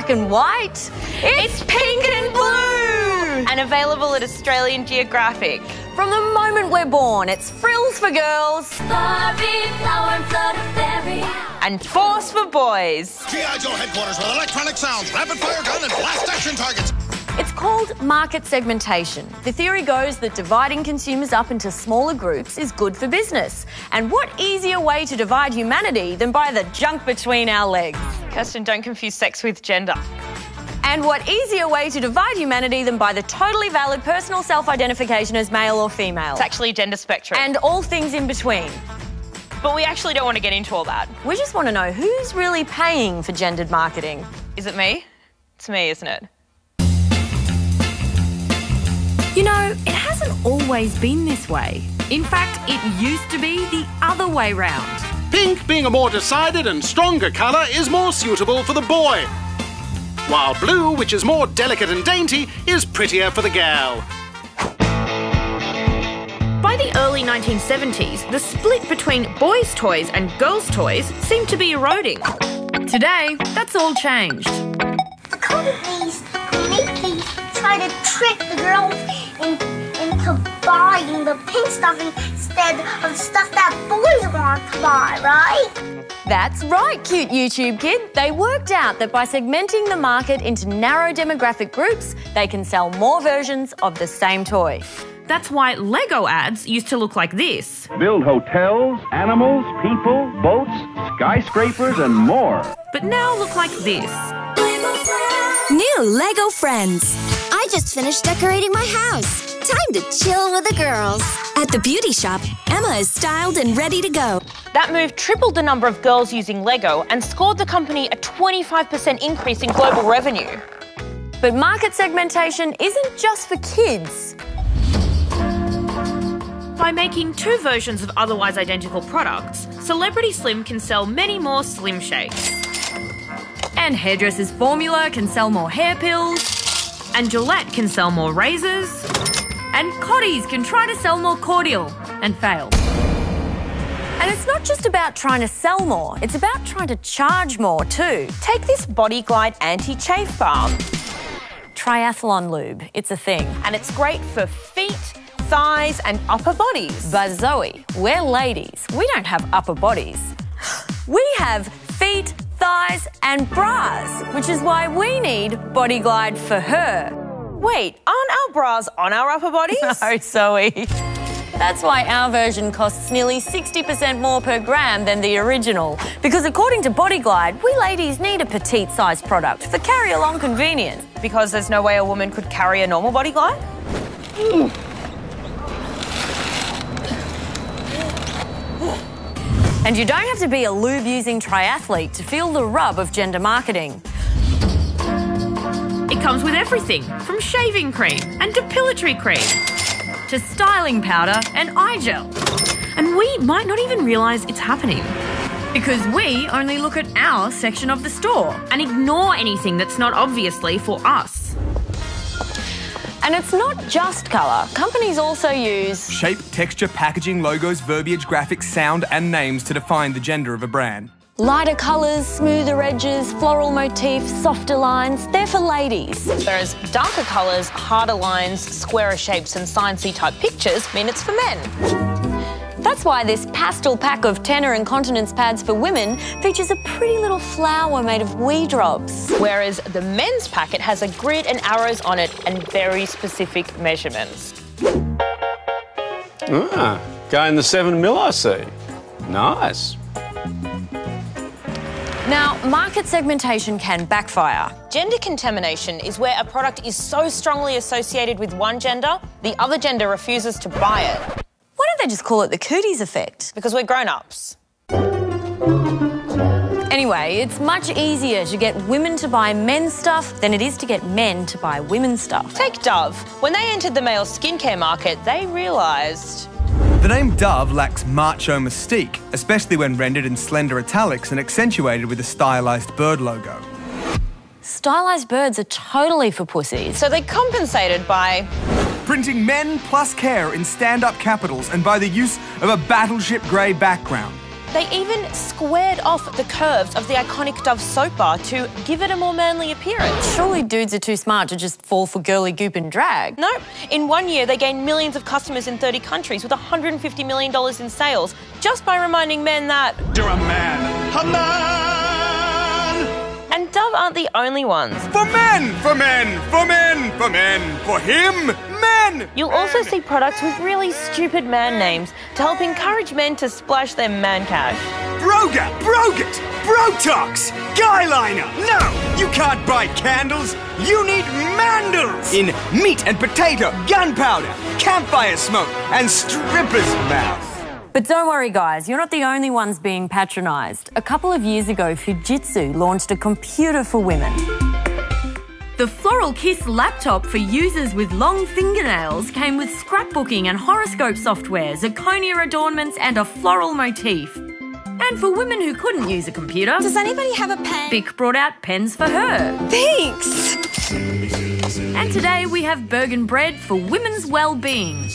black and white. It's pink and blue! And available at Australian Geographic. From the moment we're born, it's frills for girls. Barbie, flower and flutter fairy. And force for boys. G.I. Joe headquarters with electronic sounds, rapid fire gun and blast action targets. It's called market segmentation. The theory goes that dividing consumers up into smaller groups is good for business. And what easier way to divide humanity than by the junk between our legs? Kirsten, don't confuse sex with gender. And what easier way to divide humanity than by the totally valid personal self-identification as male or female? It's actually a gender spectrum. And all things in between. But we actually don't want to get into all that. We just want to know who's really paying for gendered marketing. Is it me? It's me, isn't it? You know, it hasn't always been this way. In fact, it used to be the other way round. Pink, being a more decided and stronger colour, is more suitable for the boy, while blue, which is more delicate and dainty, is prettier for the gal. By the early 1970s, the split between boys' toys and girls' toys seemed to be eroding. Today, that's all changed. The companies who make these try to trick the girls into buying the pink stuff instead of stuff that boys want to buy, right? That's right, cute YouTube kid. They worked out that by segmenting the market into narrow demographic groups, they can sell more versions of the same toy. That's why Lego ads used to look like this. Build hotels, animals, people, boats, skyscrapers, and more. But now look like this. New Lego Friends. I just finished decorating my house. Time to chill with the girls. At the beauty shop, Emma is styled and ready to go. That move tripled the number of girls using Lego and scored the company a 25% increase in global revenue. But market segmentation isn't just for kids. By making two versions of otherwise identical products, Celebrity Slim can sell many more Slim Shakes. And Hairdresser's Formula can sell more hair pills. And Gillette can sell more razors. And Cotties can try to sell more cordial and fail. And it's not just about trying to sell more, it's about trying to charge more too. Take this Body Glide Anti-Chafe Balm. Triathlon lube, it's a thing. And it's great for feet, thighs and upper bodies. But Zoe, we're ladies. We don't have upper bodies. We have feet, thighs and bras, which is why we need Body Glide for her. Wait, aren't our bras on our upper bodies? No, Zoe. That's why our version costs nearly 60% more per gram than the original. Because according to Body Glide, we ladies need a petite-sized product for carry-along convenience. Because there's no way a woman could carry a normal Body Glide? And you don't have to be a lube-using triathlete to feel the rub of gender marketing. It comes with everything, from shaving cream and depilatory cream to styling powder and eye gel. And we might not even realise it's happening. Because we only look at our section of the store and ignore anything that's not obviously for us. And it's not just colour. Companies also use shape, texture, packaging, logos, verbiage, graphics, sound and names to define the gender of a brand. Lighter colours, smoother edges, floral motifs, softer lines, they're for ladies. Whereas darker colours, harder lines, squarer shapes and sciencey type pictures mean it's for men. That's why this pastel pack of tenor incontinence pads for women features a pretty little flower made of wee drops. Whereas the men's packet has a grid and arrows on it and very specific measurements. Going the 7mm, I see. Nice. Now, market segmentation can backfire. Gender contamination is where a product is so strongly associated with one gender, the other gender refuses to buy it. Why don't they just call it the cooties effect? Because we're grown-ups. Anyway, it's much easier to get women to buy men's stuff than it is to get men to buy women's stuff. Take Dove. When they entered the male skincare market, they realised the name Dove lacks macho mystique, especially when rendered in slender italics and accentuated with a stylised bird logo. Stylised birds are totally for pussies. So they compensated by printing men plus care in stand-up capitals and by the use of a battleship grey background. They even squared off the curves of the iconic Dove soap bar to give it a more manly appearance. Surely dudes are too smart to just fall for girly goop and drag. No, in 1 year they gained millions of customers in 30 countries with $150 million in sales just by reminding men that You're a man. A man! And Dove aren't the only ones. For men! For men! For men! For men! For him! Men! You'll also see products with really stupid man names to help encourage men to splash their man cash. Broga! Brogat! Brotox! Guyliner! No! You can't buy candles! You need mandals! In meat and potato, gunpowder, campfire smoke, and stripper's mouth. But don't worry, guys, you're not the only ones being patronised. A couple of years ago, Fujitsu launched a computer for women. The Floral Kiss laptop for users with long fingernails came with scrapbooking and horoscope software, zirconia adornments and a floral motif. And for women who couldn't use a computer... Does anybody have a pen? Bic brought out pens for her. Thanks! And today we have Bergen Bread for women's well-being.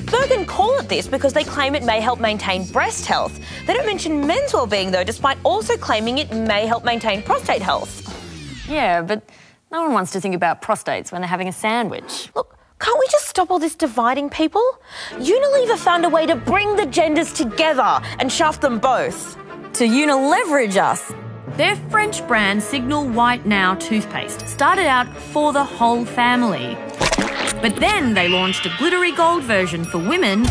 Bergen call it this because they claim it may help maintain breast health. They don't mention men's well-being though, despite also claiming it may help maintain prostate health. Yeah, but no one wants to think about prostates when they're having a sandwich. Look, can't we just stop all this dividing people? Unilever found a way to bring the genders together and shaft them both. To unileverage us. Their French brand Signal White Now toothpaste started out for the whole family. But then they launched a glittery gold version for women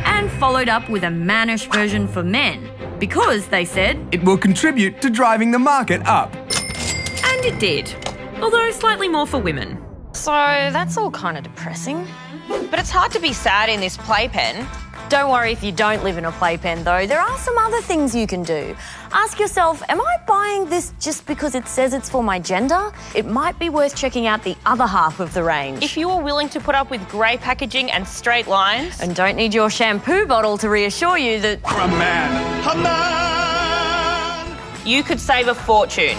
and followed up with a mannish version for men because, they said, it will contribute to driving the market up. And it did, although slightly more for women. So that's all kind of depressing. But it's hard to be sad in this playpen. Don't worry if you don't live in a playpen, though. There are some other things you can do. Ask yourself, am I buying this just because it says it's for my gender? It might be worth checking out the other half of the range. If you are willing to put up with grey packaging and straight lines... And don't need your shampoo bottle to reassure you that... You're a man. A man! You could save a fortune.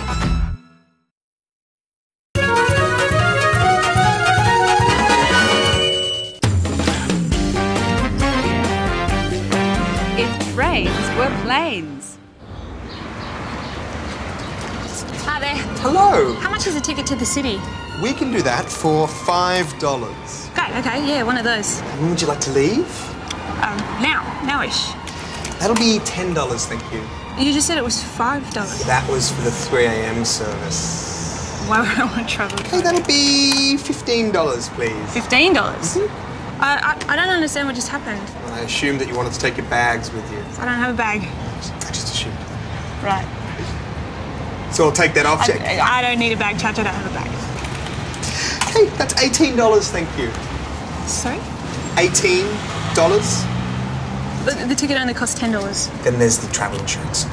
Trains were planes. Hi there. Hello. How much is a ticket to the city? We can do that for $5. Okay, yeah, one of those. When would you like to leave? Nowish. That'll be $10, thank you. You just said it was $5. That was for the 3 a.m. service. Why would I want to travel? Okay, that'll be $15, please. $15? Mm-hmm. I don't understand what just happened. I assumed that you wanted to take your bags with you. I don't have a bag. I just assumed. Right. So I'll take that off, check. I don't need a bag, Chacha. I don't have a bag. Hey, that's $18, thank you. Sorry? $18. The ticket only costs $10. Then there's the travel insurance.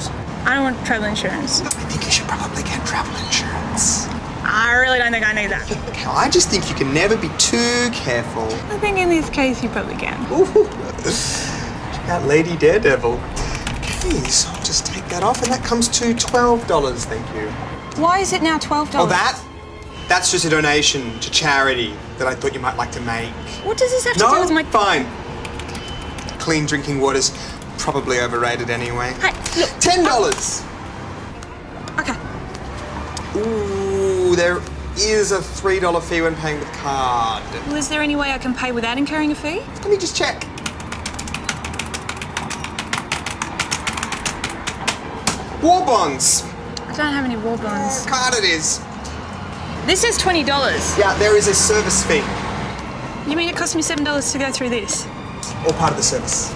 I don't want travel insurance. I think you should probably get travel insurance. I really don't think I need that. Okay, I just think you can never be too careful. I think in this case you probably can. Ooh. Check out Lady Daredevil. Okay, so I'll just take that off, and that comes to $12, thank you. Why is it now $12? Oh, that's just a donation to charity that I thought you might like to make. What does this have to do with my... No, fine. Clean drinking water's probably overrated anyway. Hey, look. $10. Okay. Ooh, there is a $3 fee when paying with card. Well, is there any way I can pay without incurring a fee? Let me just check. War bonds. I don't have any war bonds. Card it is. This is $20. Yeah, there is a service fee. You mean it cost me $7 to go through this? All part of the service.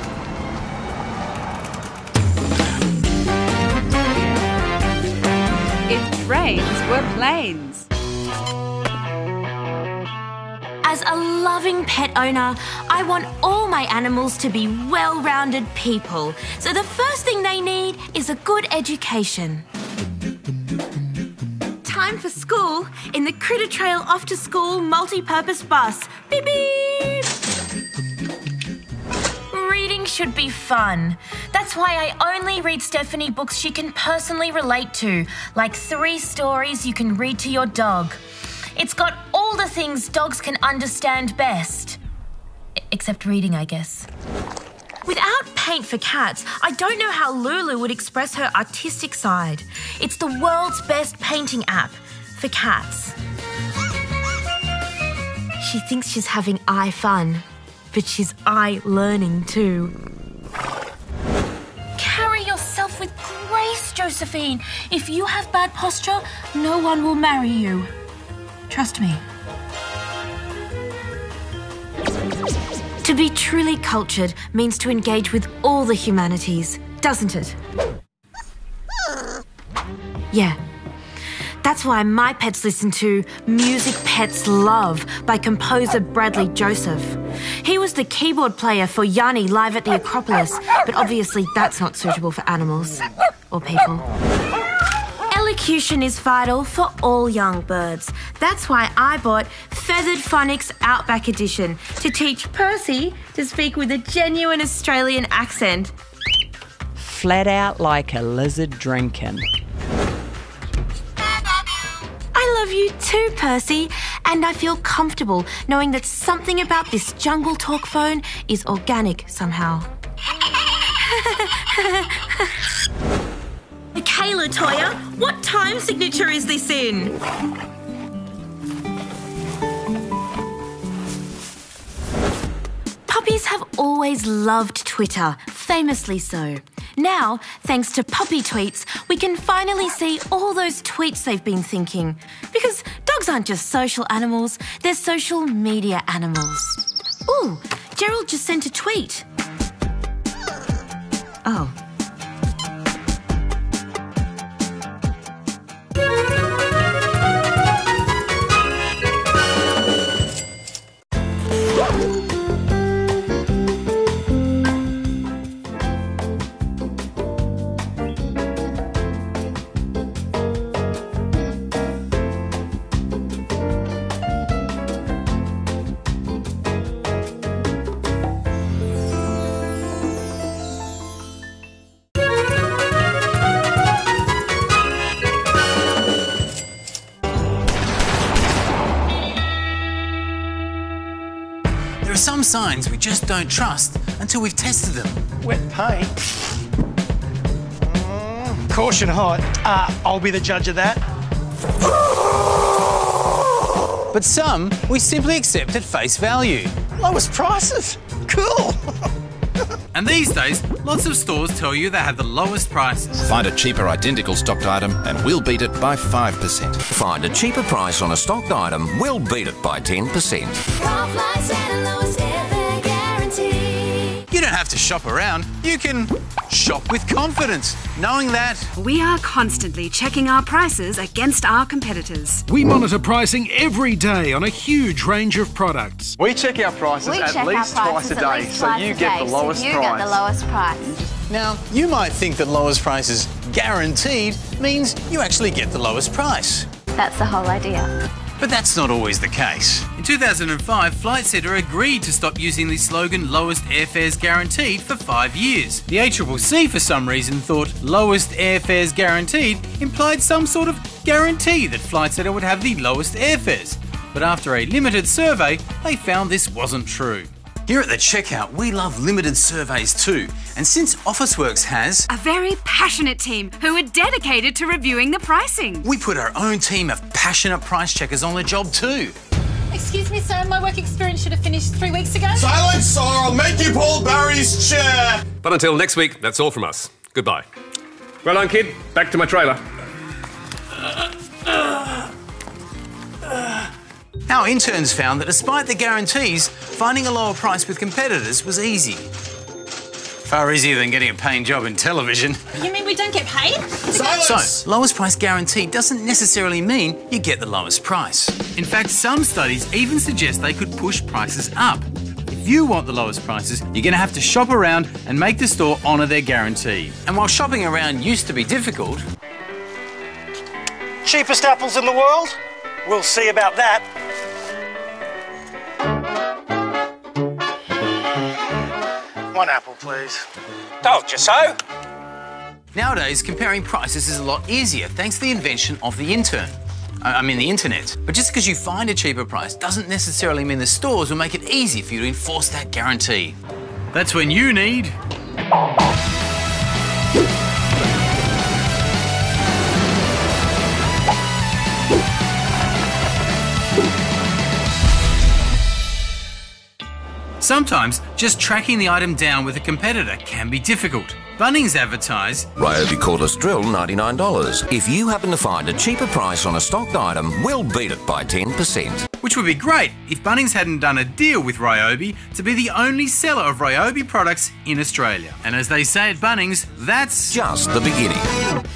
If trains were planes. As a loving pet owner, I want all my animals to be well-rounded people. So the first thing they need is a good education. Time for school in the Critter Trail Off to School multi-purpose bus. Beep beep! Reading should be fun. That's why I only read Stephanie books she can personally relate to, like 3 stories you can read to your dog. It's got all the things dogs can understand best. Except reading, I guess. Without paint for cats, I don't know how Lulu would express her artistic side. It's the world's best painting app for cats. She thinks she's having eye fun, but she's eye learning too. Carry yourself with grace, Josephine. If you have bad posture, no one will marry you. Trust me. To be truly cultured means to engage with all the humanities, doesn't it? Yeah. That's why my pets listen to Music Pets Love by composer Bradley Joseph. He was the keyboard player for Yanni live at the Acropolis, but obviously that's not suitable for animals or people. Elocution is vital for all young birds. That's why I bought Feathered Phonics Outback Edition to teach Percy to speak with a genuine Australian accent. Flat out like a lizard drinking. I love you too, Percy, and I feel comfortable knowing that something about this jungle talk phone is organic somehow. Okay, Latoya, what time signature is this in? Puppies have always loved Twitter, famously so. Now, thanks to Puppy Tweets, we can finally see all those tweets they've been thinking. Because dogs aren't just social animals, they're social media animals. Ooh, Gerald just sent a tweet. Oh. There are some signs we just don't trust until we've tested them. Wet paint? Caution hot. I'll be the judge of that. But some we simply accept at face value. Lowest prices? Cool. And these days, lots of stores tell you they have the lowest prices. Find a cheaper identical stocked item and we'll beat it by 5%. Find a cheaper price on a stocked item, we'll beat it by 10%. You don't have to shop around, you can shop with confidence, knowing that We are constantly checking our prices against our competitors. We monitor pricing every day on a huge range of products. We check our prices at least twice a day, so you get the lowest price. Now, you might think that lowest prices guaranteed means you actually get the lowest price. That's the whole idea. But that's not always the case. In 2005, Flight Centre agreed to stop using the slogan lowest airfares guaranteed for 5 years. The ACCC, for some reason, thought lowest airfares guaranteed implied some sort of guarantee that Flight Centre would have the lowest airfares. But after a limited survey, they found this wasn't true. Here at the Checkout, we love limited surveys too. And since Officeworks has A very passionate team who are dedicated to reviewing the pricing. we put our own team of passionate price checkers on the job too. Excuse me, sir, my work experience should have finished 3 weeks ago. Silence or I'll make you pull Barry's chair! But until next week, that's all from us. Goodbye. Well done, kid. Back to my trailer. Our interns found that despite the guarantees, finding a lower price with competitors was easy. Far easier than getting a paying job in television. You mean we don't get paid? So, lowest price guarantee doesn't necessarily mean you get the lowest price. In fact, some studies even suggest they could push prices up. If you want the lowest prices, you're going to have to shop around and make the store honour their guarantee. And while shopping around used to be difficult, Cheapest apples in the world? We'll see about that. One apple, please. told you so. Nowadays, comparing prices is a lot easier thanks to the invention of the internet. But just because you find a cheaper price doesn't necessarily mean the stores will make it easy for you to enforce that guarantee. That's when you need... Sometimes, just tracking the item down with a competitor can be difficult. Bunnings advertise Ryobi cordless drill, $99. If you happen to find a cheaper price on a stocked item, we'll beat it by 10%. Which would be great if Bunnings hadn't done a deal with Ryobi to be the only seller of Ryobi products in Australia. And as they say at Bunnings, that's just the beginning.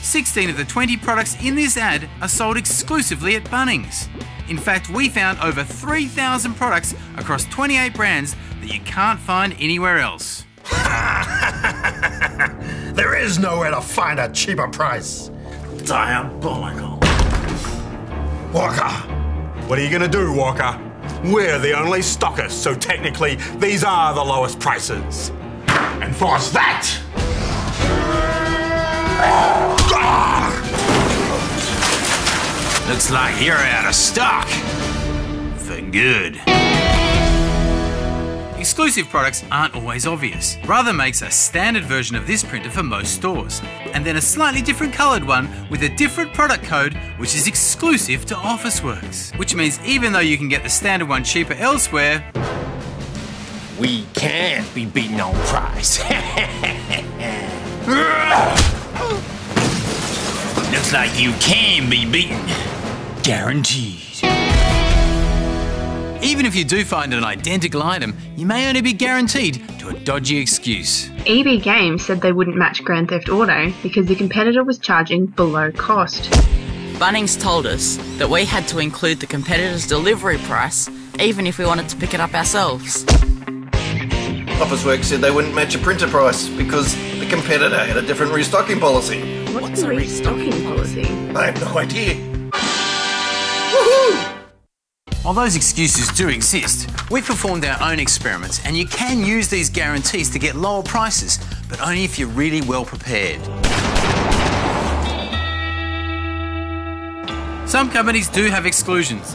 16 of the 20 products in this ad are sold exclusively at Bunnings. In fact, we found over 3,000 products across 28 brands that you can't find anywhere else. There is nowhere to find a cheaper price. Diabolical. Walker, what are you gonna do, Walker? We're the only stockists, so technically these are the lowest prices. Enforce that! Looks like you're out of stock. For good. Exclusive products aren't always obvious. Brother makes a standard version of this printer for most stores, and then a slightly different coloured one with a different product code which is exclusive to Officeworks. Which means even though you can get the standard one cheaper elsewhere, we can't be beaten on price. Looks like you can be beaten. Guaranteed. even if you do find an identical item, you may only be guaranteed to a dodgy excuse. EB Games said they wouldn't match Grand Theft Auto because the competitor was charging below cost. Bunnings told us that we had to include the competitor's delivery price even if we wanted to pick it up ourselves. Officeworks said they wouldn't match a printer price because the competitor had a different restocking policy. What's a restocking policy? I have no idea. Woohoo! While those excuses do exist, we've performed our own experiments and you can use these guarantees to get lower prices, but only if you're really well prepared. Some companies do have exclusions,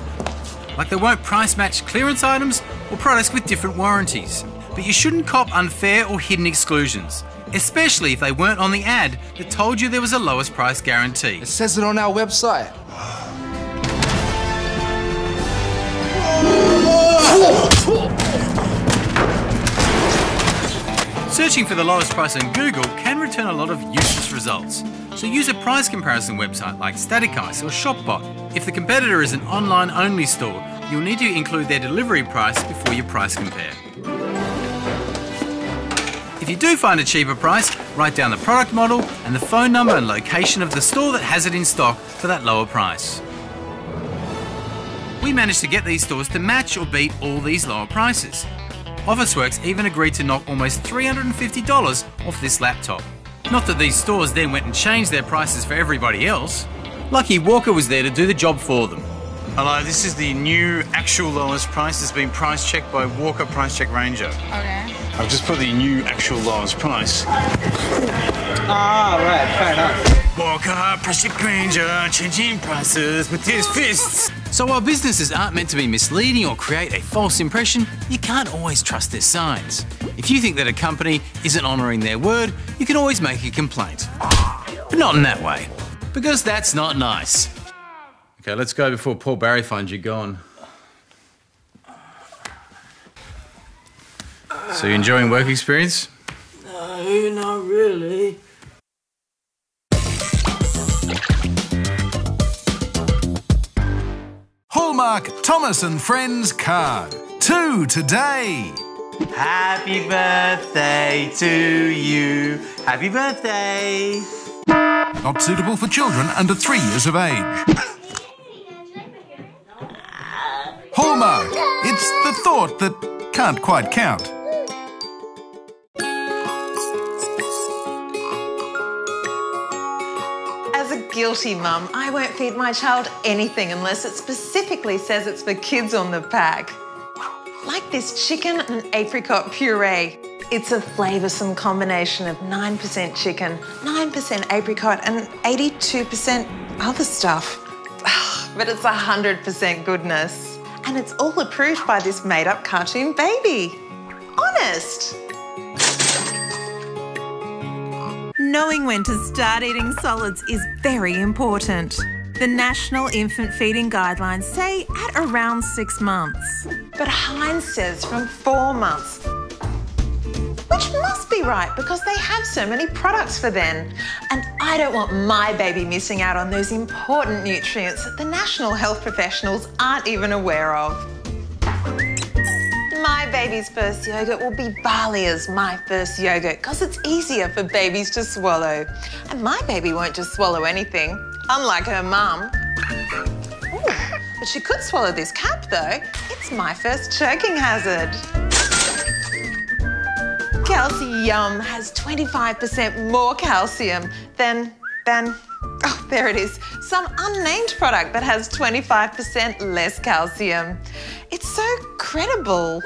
like they won't price match clearance items or products with different warranties. But you shouldn't cop unfair or hidden exclusions, especially if they weren't on the ad that told you there was a lowest price guarantee. It says it on our website. Searching for the lowest price on Google can return a lot of useless results. So use a price comparison website like Static Ice or ShopBot. If the competitor is an online-only store, you'll need to include their delivery price before you price compare. If you do find a cheaper price, write down the product model and the phone number and location of the store that has it in stock for that lower price. We managed to get these stores to match or beat all these lower prices. Officeworks even agreed to knock almost $350 off this laptop. Not that these stores then went and changed their prices for everybody else. Lucky Walker was there to do the job for them. Hello, this is the new actual lowest price. It's been price checked by Walker Price Check Ranger. Okay. I've just put the new actual lowest price. Ah, right, fair enough. Walker Price Check Ranger, changing prices with his fists. So while businesses aren't meant to be misleading or create a false impression, you can't always trust their signs. If you think that a company isn't honouring their word, you can always make a complaint. But not in that way, because that's not nice. Okay, let's go before Paul Barry finds you gone. So you enjoying work experience? No, not really. Hallmark Thomas and Friends card. 2 today. Happy birthday to you. Happy birthday. Not suitable for children under 3 years of age. Hallmark. It's the thought that can't quite count. As a guilty mum, I won't feed my child anything unless it specifically says it's for kids on the pack. Like this chicken and apricot puree. It's a flavoursome combination of 9% chicken, 9% apricot and 82% other stuff. But it's 100% goodness. And it's all approved by this made-up cartoon baby. Honest. Knowing when to start eating solids is very important. The National Infant Feeding Guidelines say at around 6 months. But Heinz says from 4 months. Which must be right because they have so many products for then. And I don't want my baby missing out on those important nutrients that the national health professionals aren't even aware of. My baby's first yogurt will be Balia's My First Yogurt because it's easier for babies to swallow. And my baby won't just swallow anything, unlike her mum. Ooh, but she could swallow this cap though. It's My First Choking Hazard. Calcium has 25% more calcium than, oh, there it is, some unnamed product that has 25% less calcium. It's so credible.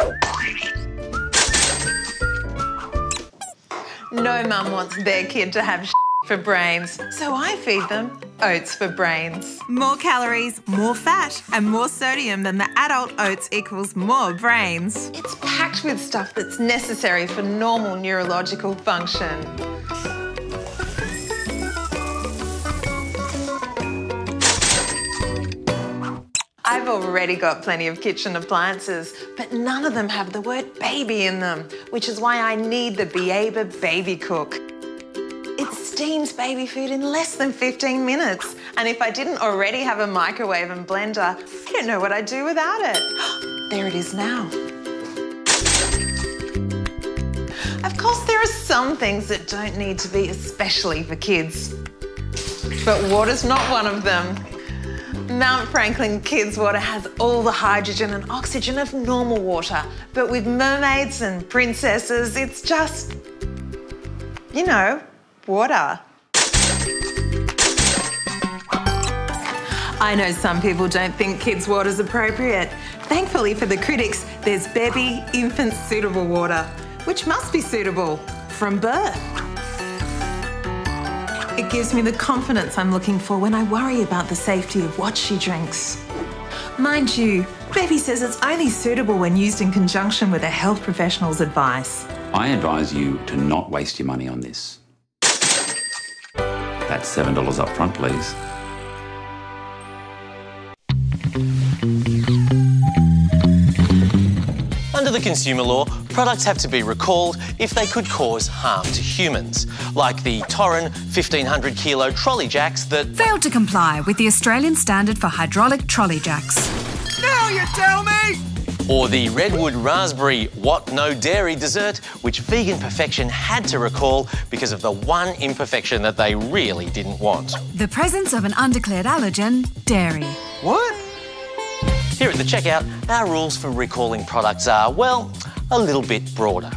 No mum wants their kid to have for brains, so I feed them oats for brains. More calories, more fat, and more sodium than the adult oats equals more brains. It's packed with stuff that's necessary for normal neurological function. I've already got plenty of kitchen appliances, but none of them have the word baby in them, which is why I need the Bieba Baby Cook. It steams baby food in less than 15 minutes. And if I didn't already have a microwave and blender, I don't know what I'd do without it. There it is now. Of course, there are some things that don't need to be especially for kids. But water's not one of them. Mount Franklin Kids Water has all the hydrogen and oxygen of normal water, but with mermaids and princesses, it's just, you know, water. I know some people don't think kids' water's appropriate. Thankfully for the critics, there's Bebby Infant Suitable Water, which must be suitable from birth. It gives me the confidence I'm looking for when I worry about the safety of what she drinks. Mind you, Bebby says it's only suitable when used in conjunction with a health professional's advice. I advise you to not waste your money on this. That's $7 up front, please. Under the consumer law, products have to be recalled if they could cause harm to humans, like the Torren 1500 kilo trolley jacks that failed to comply with the Australian standard for hydraulic trolley jacks. Now you tell me! Or the Redwood Raspberry What No Dairy dessert, which Vegan Perfection had to recall because of the one imperfection that they really didn't want. The presence of an undeclared allergen, dairy. What? Here at the checkout, our rules for recalling products are, well, a little bit broader.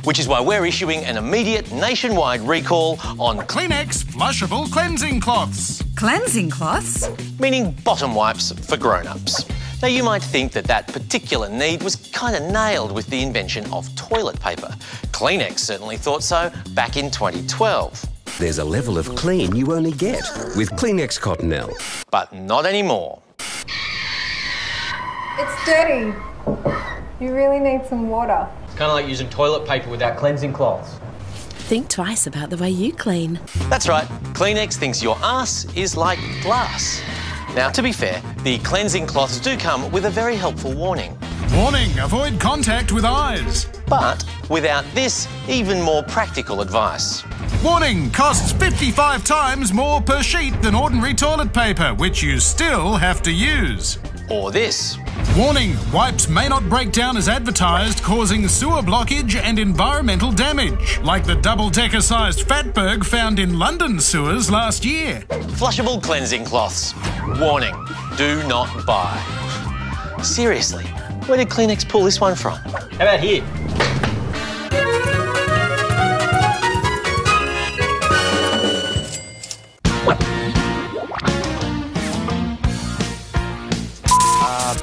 Which is why we're issuing an immediate nationwide recall on Kleenex flushable cleansing cloths. Cleansing cloths? Meaning bottom wipes for grown-ups. Now, you might think that that particular need was kind of nailed with the invention of toilet paper. Kleenex certainly thought so back in 2012. There's a level of clean you only get with Kleenex Cottonelle. But not anymore. It's dirty. You really need some water. Kind of like using toilet paper without cleansing cloths. Think twice about the way you clean. That's right. Kleenex thinks your ass is like glass. Now, to be fair, the cleansing cloths do come with a very helpful warning. Warning, avoid contact with eyes. But without this, even more practical advice. Warning, costs 55 times more per sheet than ordinary toilet paper, which you still have to use. Or this. Warning, wipes may not break down as advertised, causing sewer blockage and environmental damage, like the double-decker-sized fatberg found in London sewers last year. Flushable cleansing cloths. Warning, do not buy. Seriously, where did Kleenex pull this one from? How about here?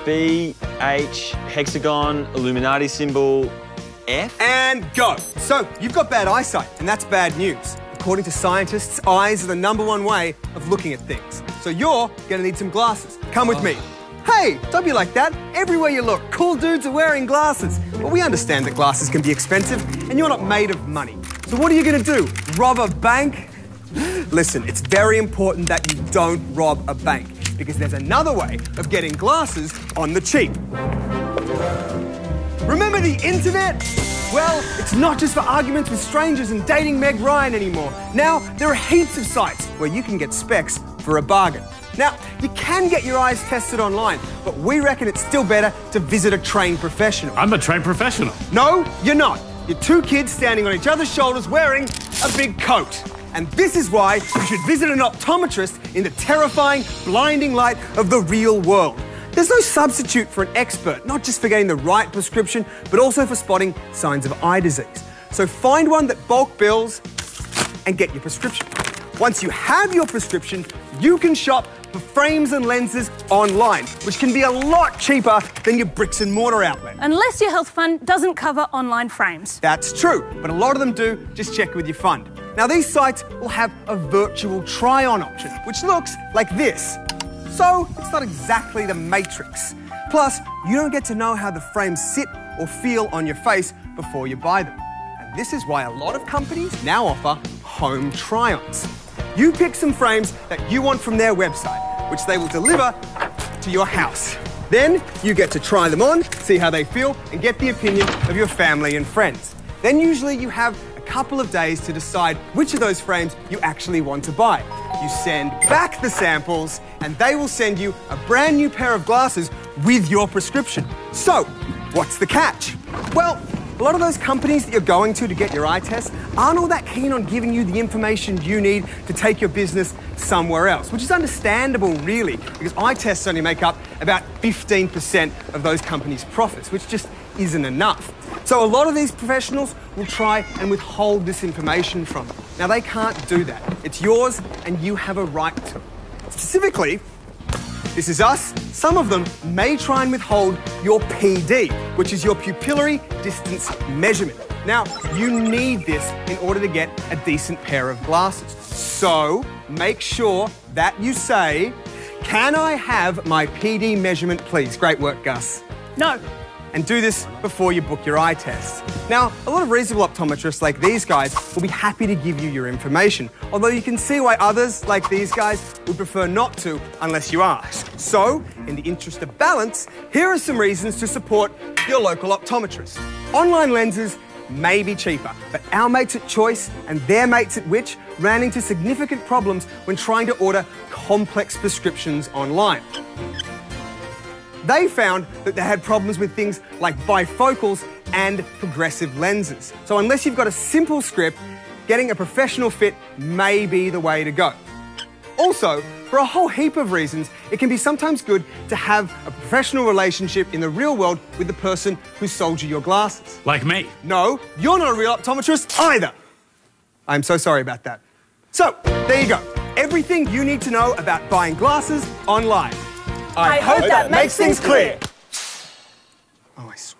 BH, hexagon, Illuminati symbol, F. And go. So, you've got bad eyesight, and that's bad news. According to scientists, eyes are the #1 way of looking at things. So you're going to need some glasses. Come with me. Hey, don't be like that. Everywhere you look, cool dudes are wearing glasses. But we understand that glasses can be expensive and you're not made of money. So what are you going to do? Rob a bank? Listen, it's very important that you don't rob a bank because there's another way of getting glasses on the cheap. Remember the internet? Well, it's not just for arguments with strangers and dating Meg Ryan anymore. Now, there are heaps of sites where you can get specs for a bargain. Now, you can get your eyes tested online, but we reckon it's still better to visit a trained professional. I'm a trained professional. No, you're not. You're two kids standing on each other's shoulders wearing a big coat. And this is why you should visit an optometrist in the terrifying, blinding light of the real world. There's no substitute for an expert, not just for getting the right prescription, but also for spotting signs of eye disease. So find one that bulk bills and get your prescription. Once you have your prescription, you can shop for frames and lenses online, which can be a lot cheaper than your bricks and mortar outlet. Unless your health fund doesn't cover online frames. That's true, but a lot of them do. Just check with your fund. Now, these sites will have a virtual try-on option, which looks like this. So, it's not exactly the Matrix. Plus, you don't get to know how the frames sit or feel on your face before you buy them. And this is why a lot of companies now offer home try-ons. You pick some frames that you want from their website, which they will deliver to your house. Then you get to try them on, see how they feel, and get the opinion of your family and friends. Then usually you have a couple of days to decide which of those frames you actually want to buy. You send back the samples, and they will send you a brand new pair of glasses with your prescription. So, what's the catch? Well, a lot of those companies that you're going to get your eye test aren't all that keen on giving you the information you need to take your business somewhere else, which is understandable, really, because eye tests only make up about 15% of those companies' profits, which just isn't enough. So a lot of these professionals will try and withhold this information from you. Now, they can't do that. It's yours, and you have a right to. Specifically, this is us. Some of them may try and withhold your PD, which is your pupillary distance measurement. Now, you need this in order to get a decent pair of glasses. So, make sure that you say, "Can I have my PD measurement, please?" Great work, Gus. No. And do this before you book your eye test. Now, a lot of reasonable optometrists like these guys will be happy to give you your information, although you can see why others, like these guys, would prefer not to unless you ask. So, in the interest of balance, here are some reasons to support your local optometrist. Online lenses may be cheaper, but our mates at Choice and their mates at Which ran into significant problems when trying to order complex prescriptions online. They found that they had problems with things like bifocals and progressive lenses. So unless you've got a simple script, getting a professional fit may be the way to go. Also, for a whole heap of reasons, it can be sometimes good to have a professional relationship in the real world with the person who sold you your glasses. Like me? No, you're not a real optometrist either. I'm so sorry about that. So, there you go. Everything you need to know about buying glasses online. I hope that makes things clear. Oh, I swear.